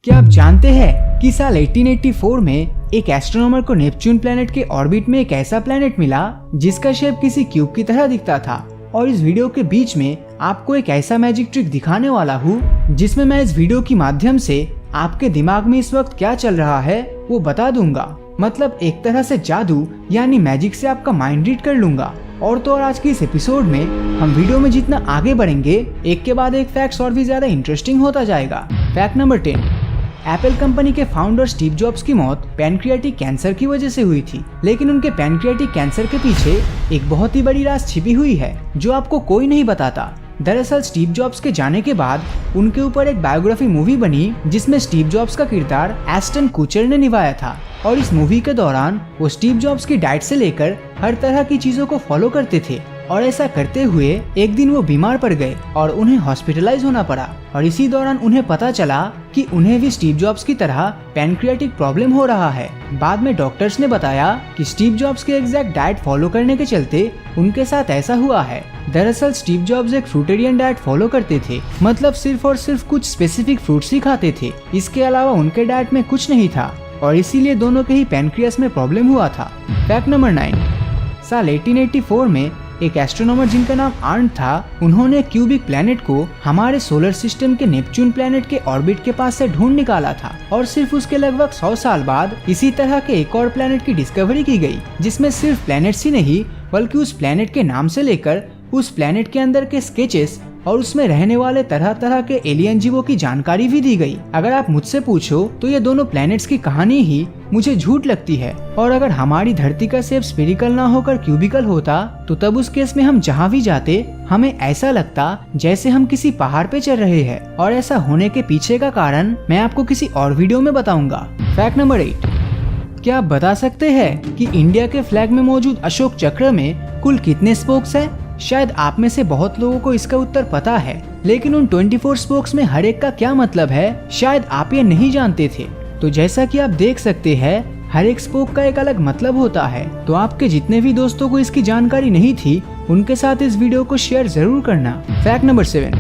क्या आप जानते हैं कि साल 1884 में एक एस्ट्रोनॉमर को नेपच्यून प्लैनेट के ऑर्बिट में एक ऐसा प्लैनेट मिला जिसका शेप किसी क्यूब की तरह दिखता था। और इस वीडियो के बीच में आपको एक ऐसा मैजिक ट्रिक दिखाने वाला हूँ जिसमें मैं इस वीडियो के माध्यम से आपके दिमाग में इस वक्त क्या चल रहा है वो बता दूंगा। मतलब एक तरह से जादू यानी मैजिक से आपका माइंड रीड कर लूंगा। और तो और आज के इस एपिसोड में हम वीडियो में जितना आगे बढ़ेंगे एक के बाद एक फैक्ट्स और भी ज्यादा इंटरेस्टिंग होता जाएगा। फैक्ट नंबर 10, एप्पल कंपनी के फाउंडर स्टीव जॉब्स की मौत पैनक्रियाटिक कैंसर की वजह से हुई थी, लेकिन उनके पैनक्रियाटिक कैंसर के पीछे एक बहुत ही बड़ी राज छिपी हुई है जो आपको कोई नहीं बताता। दरअसल स्टीव जॉब्स के जाने के बाद उनके ऊपर एक बायोग्राफी मूवी बनी जिसमें स्टीव जॉब्स का किरदार एस्टन कुचर ने निभाया था। और इस मूवी के दौरान वो स्टीव जॉब्स की डाइट से लेकर हर तरह की चीजों को फॉलो करते थे। और ऐसा करते हुए एक दिन वो बीमार पड़ गए और उन्हें हॉस्पिटलाइज होना पड़ा। और इसी दौरान उन्हें पता चला कि उन्हें भी स्टीव जॉब्स की तरह पैनक्रियाटिक प्रॉब्लम हो रहा है। बाद में डॉक्टर्स ने बताया कि स्टीव जॉब्स के एग्जैक्ट डाइट फॉलो करने के चलते उनके साथ ऐसा हुआ है। दरअसल स्टीव जॉब्स एक फ्रूटेरियन डाइट फॉलो करते थे, मतलब सिर्फ और सिर्फ कुछ स्पेसिफिक फ्रूट्स ही खाते थे। इसके अलावा उनके डाइट में कुछ नहीं था और इसीलिए दोनों के ही पैनक्रियास में प्रॉब्लम हुआ था। फैक्ट नंबर 9, साल 1884 में एक एस्ट्रोनॉमर जिनका नाम आर्न था, उन्होंने क्यूबिक प्लैनेट को हमारे सोलर सिस्टम के नेपच्यून प्लैनेट के ऑर्बिट के पास से ढूंढ निकाला था। और सिर्फ उसके लगभग 100 साल बाद इसी तरह के एक और प्लैनेट की डिस्कवरी की गई जिसमें सिर्फ प्लैनेट्स ही नहीं बल्कि उस प्लैनेट के नाम से लेकर उस प्लैनेट के अंदर के स्केचेस और उसमें रहने वाले तरह तरह के एलियन जीवों की जानकारी भी दी गई। अगर आप मुझसे पूछो तो ये दोनों प्लैनेट्स की कहानी ही मुझे झूठ लगती है। और अगर हमारी धरती का शेप स्फेरिकल ना होकर क्यूबिकल होता तो तब उस केस में हम जहाँ भी जाते हमें ऐसा लगता जैसे हम किसी पहाड़ पे चल रहे हैं। और ऐसा होने के पीछे का कारण मैं आपको किसी और वीडियो में बताऊंगा। फैक्ट नंबर 8, क्या आप बता सकते हैं कि इंडिया के फ्लैग में मौजूद अशोक चक्र में कुल कितने स्पोक्स हैं? शायद आप में से बहुत लोगों को इसका उत्तर पता है, लेकिन उन 24 स्पोक्स में हर एक का क्या मतलब है शायद आप ये नहीं जानते थे। तो जैसा कि आप देख सकते हैं हर एक स्पोक का एक अलग मतलब होता है। तो आपके जितने भी दोस्तों को इसकी जानकारी नहीं थी उनके साथ इस वीडियो को शेयर जरूर करना। फैक्ट नंबर 7,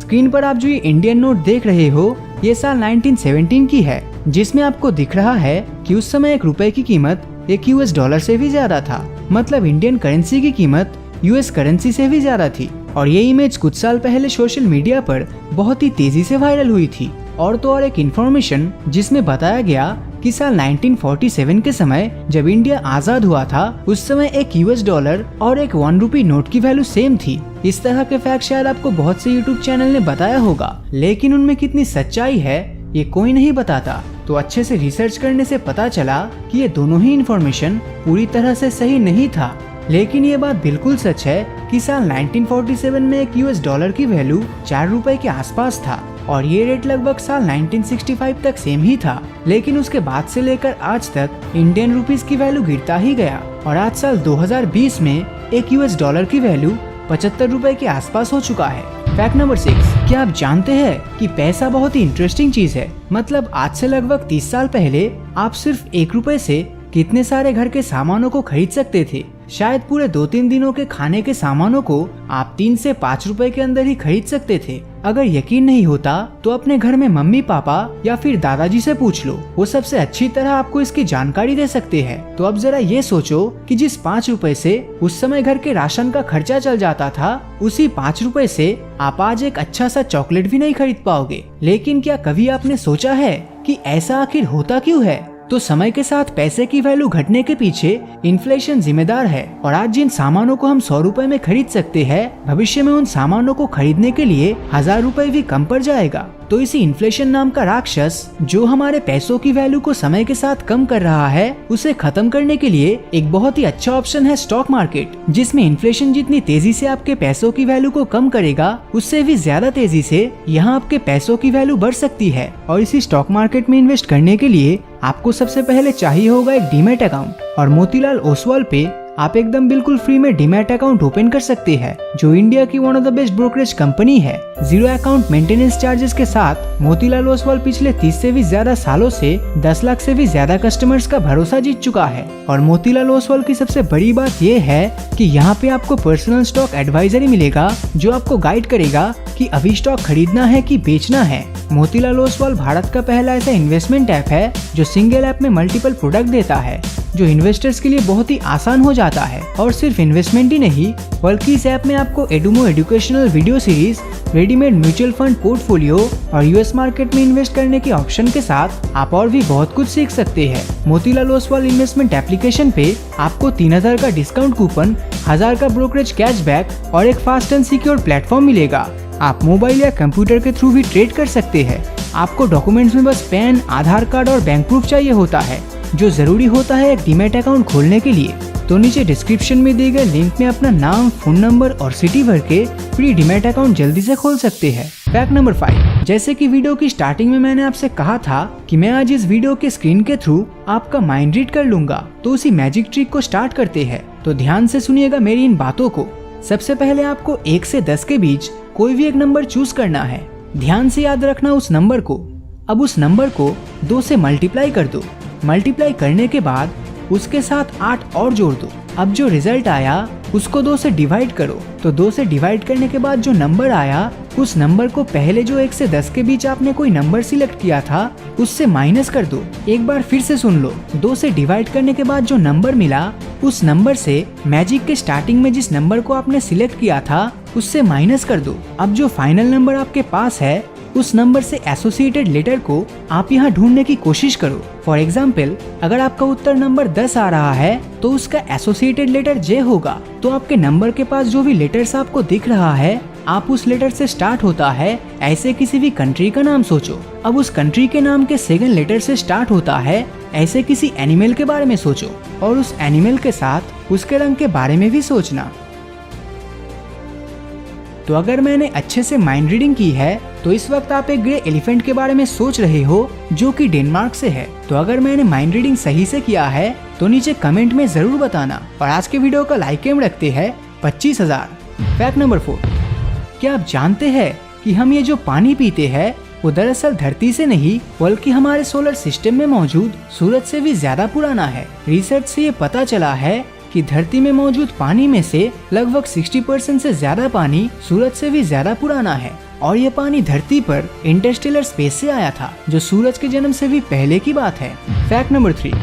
स्क्रीन पर आप जो ये इंडियन नोट देख रहे हो ये साल 1917 की है, जिसमें आपको दिख रहा है कि उस समय एक रुपए की कीमत एक US डॉलर से भी ज्यादा था। मतलब इंडियन करेंसी की कीमत US करेंसी से भी ज्यादा थी। और ये इमेज कुछ साल पहले सोशल मीडिया पर बहुत ही तेजी से वायरल हुई थी। और तो और एक इन्फॉर्मेशन जिसमें बताया गया कि साल 1947 के समय जब इंडिया आजाद हुआ था उस समय एक US डॉलर और एक 1 रुपी नोट की वैल्यू सेम थी। इस तरह के फैक्ट शायद आपको बहुत से यूट्यूब चैनल ने बताया होगा, लेकिन उनमें कितनी सच्चाई है ये कोई नहीं बताता। तो अच्छे से रिसर्च करने से पता चला कि ये दोनों ही इन्फॉर्मेशन पूरी तरह से सही नहीं था। लेकिन ये बात बिल्कुल सच है कि साल 1947 में एक US डॉलर की वैल्यू 4 रुपए के आसपास था और ये रेट लगभग साल 1965 तक सेम ही था। लेकिन उसके बाद से लेकर आज तक इंडियन रुपीस की वैल्यू गिरता ही गया और आज साल 2020 में एक US डॉलर की वैल्यू 75 रुपए के आसपास हो चुका है। फैक्ट नंबर 6, क्या आप जानते हैं कि पैसा बहुत ही इंटरेस्टिंग चीज है। मतलब आज से लगभग 30 साल पहले आप सिर्फ 1 रुपए से कितने सारे घर के सामानों को खरीद सकते थे। शायद पूरे 2-3 दिनों के खाने के सामानों को आप 3 से 5 रुपए के अंदर ही खरीद सकते थे। अगर यकीन नहीं होता तो अपने घर में मम्मी पापा या फिर दादाजी से पूछ लो, वो सबसे अच्छी तरह आपको इसकी जानकारी दे सकते हैं। तो अब जरा ये सोचो कि जिस 5 रुपए से उस समय घर के राशन का खर्चा चल जाता था उसी 5 रुपए से आप आज एक अच्छा सा चॉकलेट भी नहीं खरीद पाओगे। लेकिन क्या कभी आपने सोचा है कि ऐसा आखिर होता क्यों है? तो समय के साथ पैसे की वैल्यू घटने के पीछे इन्फ्लेशन जिम्मेदार है। और आज जिन सामानों को हम 100 रुपए में खरीद सकते हैं भविष्य में उन सामानों को खरीदने के लिए 1000 रुपए भी कम पड़ जाएगा। तो इसी इन्फ्लेशन नाम का राक्षस जो हमारे पैसों की वैल्यू को समय के साथ कम कर रहा है उसे खत्म करने के लिए एक बहुत ही अच्छा ऑप्शन है स्टॉक मार्केट, जिसमें इन्फ्लेशन जितनी तेजी से आपके पैसों की वैल्यू को कम करेगा उससे भी ज्यादा तेजी से यहाँ आपके पैसों की वैल्यू बढ़ सकती है। और इसी स्टॉक मार्केट में इन्वेस्ट करने के लिए आपको सबसे पहले चाहिए होगा एक डीमैट अकाउंट। और मोतीलाल ओसवाल पे आप एकदम बिल्कुल फ्री में डीमैट अकाउंट ओपन कर सकते हैं, जो इंडिया की one of the best brokerage company है। जीरो अकाउंट मेंटेनेंस चार्जेस के साथ मोतीलाल ओसवाल पिछले 30 से भी ज्यादा सालों से 10 लाख से भी ज्यादा कस्टमर्स का भरोसा जीत चुका है। और मोतीलाल ओसवाल की सबसे बड़ी बात ये है कि यहाँ पे आपको पर्सनल स्टॉक एडवाइजरी मिलेगा, जो आपको गाइड करेगा कि अभी स्टॉक खरीदना है कि बेचना है। मोतीलाल ओसवाल भारत का पहला ऐसा इन्वेस्टमेंट ऐप है जो सिंगल ऐप में मल्टीपल प्रोडक्ट देता है, जो इन्वेस्टर्स के लिए बहुत ही आसान हो जाता है। और सिर्फ इन्वेस्टमेंट ही नहीं, बल्कि इस ऐप में आपको Edumo educational video series, readymade mutual fund portfolio और यूएस मार्केट में इन्वेस्ट करने के ऑप्शन के साथ आप और भी बहुत कुछ सीख सकते हैं। मोतीलाल ओसवाल इन्वेस्टमेंट एप्लीकेशन पे आपको 3000 का डिस्काउंट कूपन, 1000 का ब्रोकरेज कैशबैक और एक फास्ट एंड सिक्योर प्लेटफॉर्म मिलेगा। आप मोबाइल या कंप्यूटर के थ्रू भी ट्रेड कर सकते हैं। आपको डॉक्यूमेंट्स में बस पैन, आधार कार्ड और बैंक प्रूफ चाहिए होता है, जो जरूरी होता है एक डीमैट अकाउंट खोलने के लिए। तो नीचे डिस्क्रिप्शन में दिए गए लिंक में अपना नाम, फोन नंबर और सिटी भर के फ्री डीमैट अकाउंट जल्दी से खोल सकते हैं। फैक्ट नंबर 5, जैसे कि वीडियो की स्टार्टिंग में मैंने आपसे कहा था कि मैं आज इस वीडियो के स्क्रीन के थ्रू आपका माइंड रीड कर लूंगा, तो उसी मैजिक ट्रिक को स्टार्ट करते हैं। तो ध्यान से सुनिएगा मेरी इन बातों को। सबसे पहले आपको 1 से 10 के बीच कोई भी एक नंबर चूज करना है। ध्यान से याद रखना उस नंबर को। अब उस नंबर को 2 से मल्टीप्लाई कर दो। मल्टीप्लाई करने के बाद उसके साथ 8 और जोड़ दो। अब जो रिजल्ट आया उसको 2 से डिवाइड करो। तो 2 से डिवाइड करने के बाद जो नंबर आया, उस नंबर को पहले जो 1 से 10 के बीच आपने कोई नंबर सिलेक्ट किया था उससे माइनस कर दो। एक बार फिर से सुन लो। 2 से डिवाइड करने के बाद जो नंबर मिला, उस नंबर से मैजिक के स्टार्टिंग में जिस नंबर को आपने सिलेक्ट किया था उससे माइनस कर दो। अब जो फाइनल नंबर आपके पास है, उस नंबर से एसोसिएटेड लेटर को आप यहाँ ढूंढने की कोशिश करो। फॉर एग्जाम्पल, अगर आपका उत्तर नंबर 10 आ रहा है तो उसका एसोसिएटेड लेटर जे होगा। तो आपके नंबर के पास जो भी लेटर्स आपको दिख रहा है, आप उस लेटर से स्टार्ट होता है ऐसे किसी भी कंट्री का नाम सोचो। अब उस कंट्री के नाम के सेकंड लेटर से स्टार्ट होता है ऐसे किसी एनिमल के बारे में सोचो, और उस एनिमल के साथ उसके रंग के बारे में भी सोचना। तो अगर मैंने अच्छे से माइंड रीडिंग की है तो इस वक्त आप एक ग्रे एलिफेंट के बारे में सोच रहे हो, जो कि डेनमार्क से है। तो अगर मैंने माइंड रीडिंग सही से किया है तो नीचे कमेंट में जरूर बताना। और आज के वीडियो का लाइक एम रखते हैं 25,000। फैक्ट नंबर 4, क्या आप जानते हैं कि हम ये जो पानी पीते हैं वो दरअसल धरती से नहीं बल्कि हमारे सोलर सिस्टम में मौजूद सूरज से भी ज्यादा पुराना है। रिसर्च से ये पता चला है कि धरती में मौजूद पानी में से लगभग 60% से ज्यादा पानी सूरज से भी ज्यादा पुराना है। और ये पानी धरती पर इंटरस्टेलर स्पेस से आया था, जो सूरज के जन्म से भी पहले की बात है। फैक्ट नंबर 3,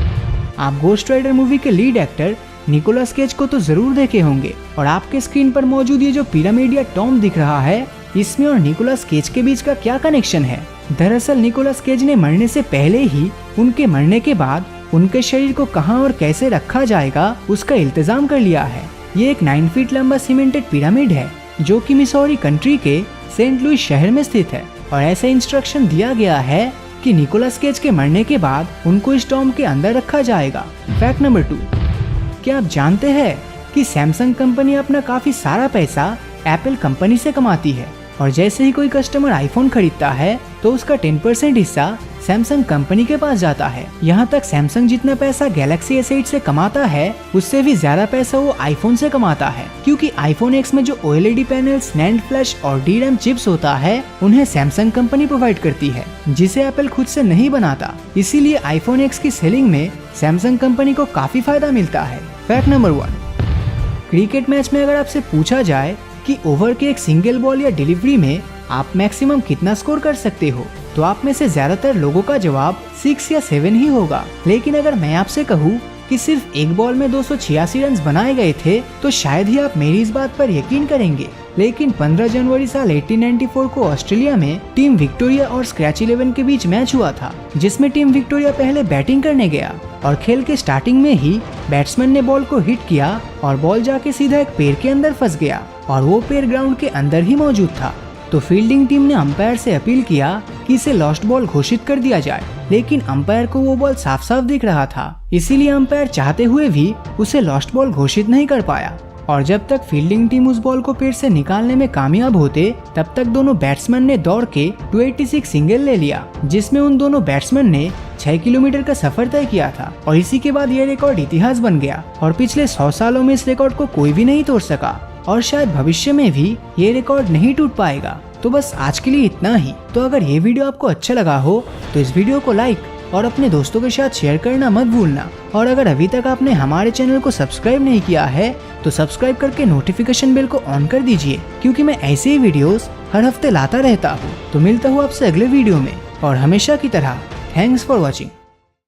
आप घोस्ट राइडर मूवी के लीड एक्टर निकोलस केज को तो जरूर देखे होंगे। और आपके स्क्रीन पर मौजूद ये जो पिरामिड या टॉम दिख रहा है, इसमें और निकोलस केज के बीच का क्या कनेक्शन है? दरअसल निकोलस केज ने मरने से पहले ही उनके मरने के बाद उनके शरीर को कहां और कैसे रखा जाएगा उसका इंतजाम कर लिया है। ये एक 9 फीट लंबा सीमेंटेड पिरामिड है, जो कि मिसौरी कंट्री के सेंट लुइस शहर में स्थित है। और ऐसा इंस्ट्रक्शन दिया गया है कि निकोलस केज के मरने के बाद उनको इस टॉम के अंदर रखा जाएगा। फैक्ट नंबर 2, क्या आप जानते हैं कि सैमसंग कंपनी अपना काफी सारा पैसा एप्पल कंपनी से कमाती है? और जैसे ही कोई कस्टमर आईफोन खरीदता है तो उसका 10% हिस्सा सैमसंग कंपनी के पास जाता है। यहाँ तक सैमसंग जितना पैसा गैलेक्सी S8 से कमाता है, उससे भी ज्यादा पैसा वो आईफोन से कमाता है, क्योंकि आईफोन X में जो OLED पैनल्स, नैंड फ्लैश और DRAM चिप्स होता है, उन्हें सैमसंग कंपनी प्रोवाइड करती है, जिसे एप्पल खुद से नहीं बनाता। इसीलिए आईफोन X की सेलिंग में सैमसंग कंपनी को काफी फायदा मिलता है। फैक्ट नंबर 1, क्रिकेट मैच में अगर आपसे पूछा जाए कि ओवर के एक सिंगल बॉल या डिलीवरी में आप मैक्सिमम कितना स्कोर कर सकते हो, तो आप में से ज्यादातर लोगों का जवाब 6 या 7 ही होगा। लेकिन अगर मैं आपसे कहूँ कि सिर्फ एक बॉल में 286 रन बनाए गए थे, तो शायद ही आप मेरी इस बात पर यकीन करेंगे। लेकिन 15 जनवरी साल 1894 को ऑस्ट्रेलिया में टीम विक्टोरिया और स्क्रैच 11 के बीच मैच हुआ था, जिसमें टीम विक्टोरिया पहले बैटिंग करने गया और खेल के स्टार्टिंग में ही बैट्समैन ने बॉल को हिट किया और बॉल जाके सीधा एक पेड़ के अंदर फंस गया, और वो पेड़ ग्राउंड के अंदर ही मौजूद था। तो फील्डिंग टीम ने अंपायर से अपील किया कि इसे लॉस्ट बॉल घोषित कर दिया जाए, लेकिन अंपायर को वो बॉल साफ साफ दिख रहा था, इसीलिए अंपायर चाहते हुए भी उसे लॉस्ट बॉल घोषित नहीं कर पाया। और जब तक फील्डिंग टीम उस बॉल को पेड़ से निकालने में कामयाब होते तब तक दोनों बैट्समैन ने दौड़ के 286 सिंगल ले लिया, जिसमें उन दोनों बैट्समैन ने 6 किलोमीटर का सफर तय किया था। और इसी के बाद यह रिकॉर्ड इतिहास बन गया और पिछले 100 सालों में इस रिकॉर्ड को कोई भी नहीं तोड़ सका और शायद भविष्य में भी ये रिकॉर्ड नहीं टूट पाएगा। तो बस आज के लिए इतना ही। तो अगर ये वीडियो आपको अच्छा लगा हो तो इस वीडियो को लाइक और अपने दोस्तों के साथ शेयर करना मत भूलना। और अगर अभी तक आपने हमारे चैनल को सब्सक्राइब नहीं किया है तो सब्सक्राइब करके नोटिफिकेशन बेल को ऑन कर दीजिए, क्योंकि मैं ऐसे ही वीडियोस हर हफ्ते लाता रहता हूँ। तो मिलता हूँ आपसे अगले वीडियो में और हमेशा की तरह थैंक्स फॉर वॉचिंग।